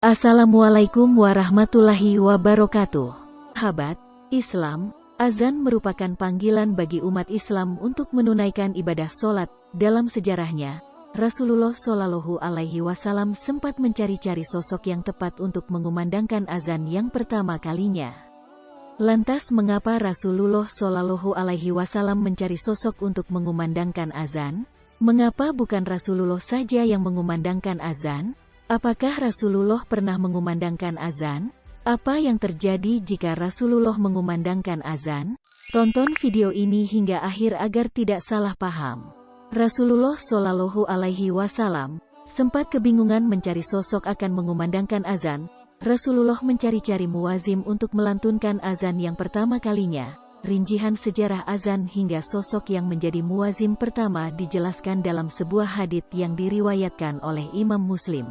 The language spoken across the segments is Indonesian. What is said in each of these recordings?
Assalamualaikum warahmatullahi wabarakatuh. Sahabat Islam, azan merupakan panggilan bagi umat Islam untuk menunaikan ibadah sholat. Dalam sejarahnya, Rasulullah Shallallahu Alaihi Wasallam sempat mencari-cari sosok yang tepat untuk mengumandangkan azan yang pertama kalinya. Lantas mengapa Rasulullah Shallallahu Alaihi Wasallam mencari sosok untuk mengumandangkan azan? Mengapa bukan Rasulullah saja yang mengumandangkan azan? Apakah Rasulullah pernah mengumandangkan azan? Apa yang terjadi jika Rasulullah mengumandangkan azan? Tonton video ini hingga akhir agar tidak salah paham. Rasulullah Shallallahu Alaihi Wasallam sempat kebingungan mencari sosok akan mengumandangkan azan. Rasulullah mencari-cari muazim untuk melantunkan azan yang pertama kalinya. Rincian sejarah azan hingga sosok yang menjadi muazim pertama dijelaskan dalam sebuah hadits yang diriwayatkan oleh Imam Muslim.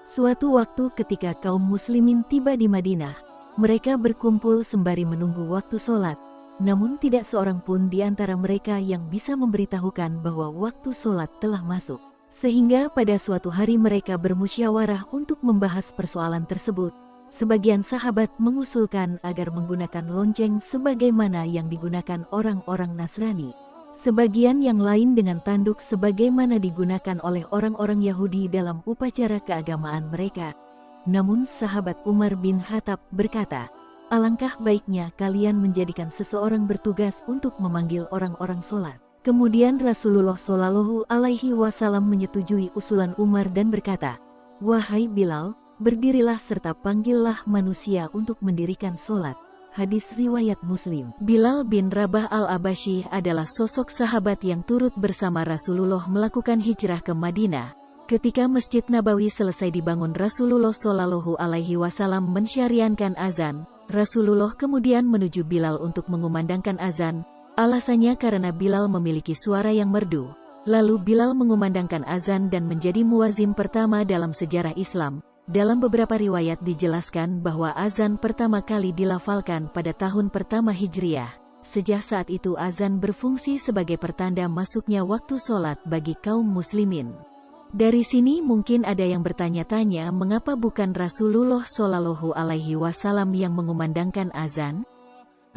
Suatu waktu ketika kaum muslimin tiba di Madinah, mereka berkumpul sembari menunggu waktu sholat. Namun tidak seorang pun di antara mereka yang bisa memberitahukan bahwa waktu sholat telah masuk. Sehingga pada suatu hari mereka bermusyawarah untuk membahas persoalan tersebut. Sebagian sahabat mengusulkan agar menggunakan lonceng sebagaimana yang digunakan orang-orang Nasrani. Sebagian yang lain dengan tanduk sebagaimana digunakan oleh orang-orang Yahudi dalam upacara keagamaan mereka. Namun sahabat Umar bin Khattab berkata, "Alangkah baiknya kalian menjadikan seseorang bertugas untuk memanggil orang-orang sholat." Kemudian Rasulullah Shallallahu Alaihi Wasallam menyetujui usulan Umar dan berkata, "Wahai Bilal, berdirilah serta panggillah manusia untuk mendirikan sholat." Hadis riwayat Muslim. Bilal bin Rabah al-Abashi adalah sosok sahabat yang turut bersama Rasulullah melakukan hijrah ke Madinah. Ketika Masjid Nabawi selesai dibangun, Rasulullah Shallallahu Alaihi Wasallam mensyariatkan azan. Rasulullah kemudian menuju Bilal untuk mengumandangkan azan. Alasannya karena Bilal memiliki suara yang merdu. Lalu Bilal mengumandangkan azan dan menjadi muazim pertama dalam sejarah Islam. Dalam beberapa riwayat dijelaskan bahwa azan pertama kali dilafalkan pada tahun pertama Hijriah. Sejak saat itu azan berfungsi sebagai pertanda masuknya waktu sholat bagi kaum muslimin. Dari sini mungkin ada yang bertanya-tanya mengapa bukan Rasulullah Shallallahu Alaihi Wasallam yang mengumandangkan azan?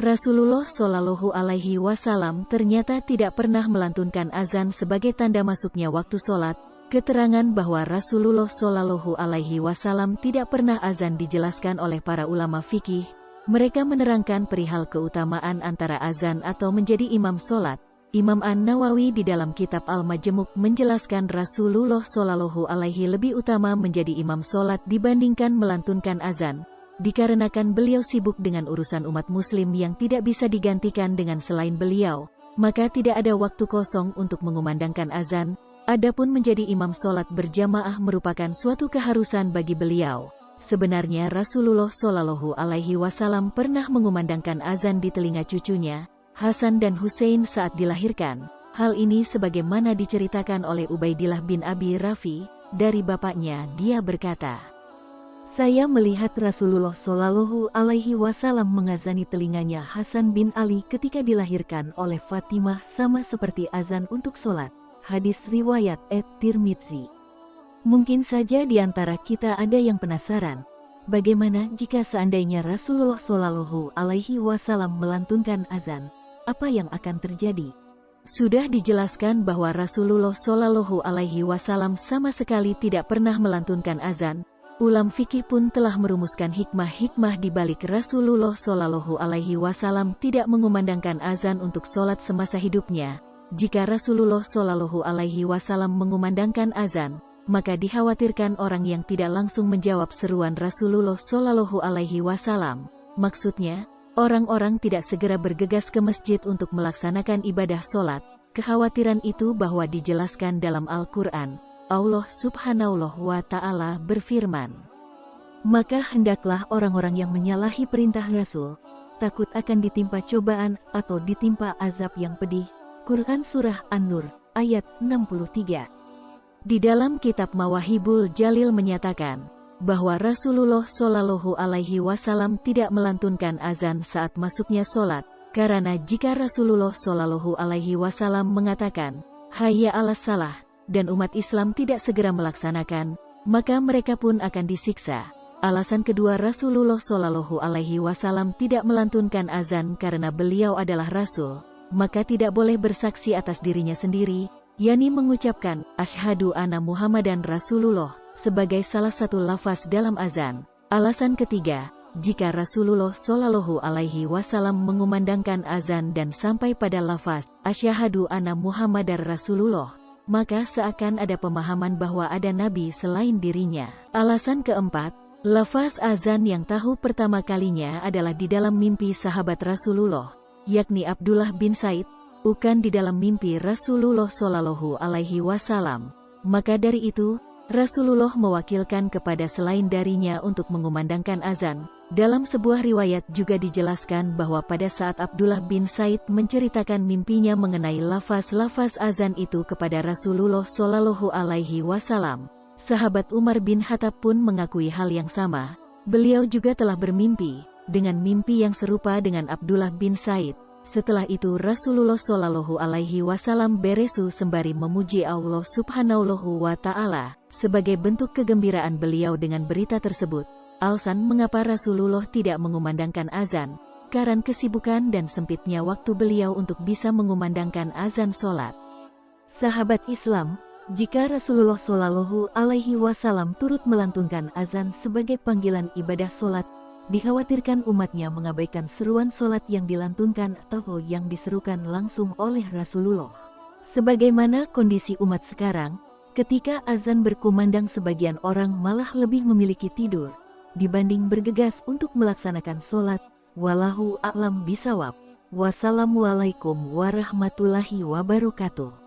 Rasulullah Shallallahu Alaihi Wasallam ternyata tidak pernah melantunkan azan sebagai tanda masuknya waktu sholat. Keterangan bahwa Rasulullah Shallallahu Alaihi Wasallam tidak pernah azan dijelaskan oleh para ulama fikih. Mereka menerangkan perihal keutamaan antara azan atau menjadi imam sholat. Imam An-Nawawi di dalam kitab Al-Majmu' menjelaskan Rasulullah Shallallahu Alaihi lebih utama menjadi imam sholat dibandingkan melantunkan azan, dikarenakan beliau sibuk dengan urusan umat muslim yang tidak bisa digantikan dengan selain beliau, maka tidak ada waktu kosong untuk mengumandangkan azan. Adapun menjadi imam sholat berjamaah merupakan suatu keharusan bagi beliau. Sebenarnya Rasulullah Shallallahu Alaihi Wasallam pernah mengumandangkan azan di telinga cucunya, Hasan dan Husain saat dilahirkan. Hal ini sebagaimana diceritakan oleh Ubaidillah bin Abi Rafi, dari bapaknya dia berkata, "Saya melihat Rasulullah Shallallahu Alaihi Wasallam mengazani telinganya Hasan bin Ali ketika dilahirkan oleh Fatimah sama seperti azan untuk sholat." Hadis riwayat At-Tirmidzi. Mungkin saja di antara kita ada yang penasaran, bagaimana jika seandainya Rasulullah Shallallahu Alaihi Wasallam melantunkan azan, apa yang akan terjadi? Sudah dijelaskan bahwa Rasulullah Shallallahu Alaihi Wasallam sama sekali tidak pernah melantunkan azan. Ulam fikih pun telah merumuskan hikmah-hikmah di balik Rasulullah Shallallahu Alaihi Wasallam tidak mengumandangkan azan untuk sholat semasa hidupnya. Jika Rasulullah Shallallahu Alaihi Wasallam mengumandangkan azan, maka dikhawatirkan orang yang tidak langsung menjawab seruan Rasulullah Shallallahu Alaihi Wasallam. Maksudnya, orang-orang tidak segera bergegas ke masjid untuk melaksanakan ibadah sholat. Kekhawatiran itu bahwa dijelaskan dalam Al-Quran. Allah Subhanahu wa Ta'ala berfirman, "Maka hendaklah orang-orang yang menyalahi perintah Rasul, takut akan ditimpa cobaan atau ditimpa azab yang pedih." Quran Surah An-Nur, ayat 63. Di dalam kitab Mawahibul Jalil menyatakan, bahwa Rasulullah Shallallahu Alaihi Wasallam tidak melantunkan azan saat masuknya sholat, karena jika Rasulullah Shallallahu Alaihi Wasallam mengatakan, "Hayya 'alas shalah," dan umat Islam tidak segera melaksanakan, maka mereka pun akan disiksa. Alasan kedua, Rasulullah Shallallahu Alaihi Wasallam tidak melantunkan azan karena beliau adalah Rasul, maka tidak boleh bersaksi atas dirinya sendiri, yakni mengucapkan Asyhadu anna Muhammadan Rasulullah sebagai salah satu lafaz dalam azan. Alasan ketiga, jika Rasulullah Shallallahu Alaihi Wasallam mengumandangkan azan dan sampai pada lafaz Asyhadu anna Muhammadar Rasulullah, maka seakan ada pemahaman bahwa ada nabi selain dirinya. Alasan keempat, lafaz azan yang tahu pertama kalinya adalah di dalam mimpi sahabat Rasulullah, yakni Abdullah bin Said, bukan di dalam mimpi Rasulullah Shallallahu Alaihi Wasallam. Maka dari itu, Rasulullah mewakilkan kepada selain darinya untuk mengumandangkan azan. Dalam sebuah riwayat juga dijelaskan bahwa pada saat Abdullah bin Said menceritakan mimpinya mengenai lafaz-lafaz azan itu kepada Rasulullah Shallallahu Alaihi Wasallam, sahabat Umar bin Khattab pun mengakui hal yang sama. Beliau juga telah bermimpi dengan mimpi yang serupa dengan Abdullah bin Said. Setelah itu Rasulullah Shallallahu Alaihi Wasallam beresu sembari memuji Allah Subhanahu wa Ta'ala sebagai bentuk kegembiraan beliau dengan berita tersebut. Alasan mengapa Rasulullah tidak mengumandangkan azan, karena kesibukan dan sempitnya waktu beliau untuk bisa mengumandangkan azan sholat. Sahabat Islam, jika Rasulullah Shallallahu Alaihi Wasallam turut melantunkan azan sebagai panggilan ibadah sholat, dikhawatirkan umatnya mengabaikan seruan sholat yang dilantunkan atau yang diserukan langsung oleh Rasulullah. Sebagaimana kondisi umat sekarang, ketika azan berkumandang sebagian orang malah lebih memiliki tidur dibanding bergegas untuk melaksanakan sholat. Wallahu a'lam bishawab. Wassalamualaikum warahmatullahi wabarakatuh.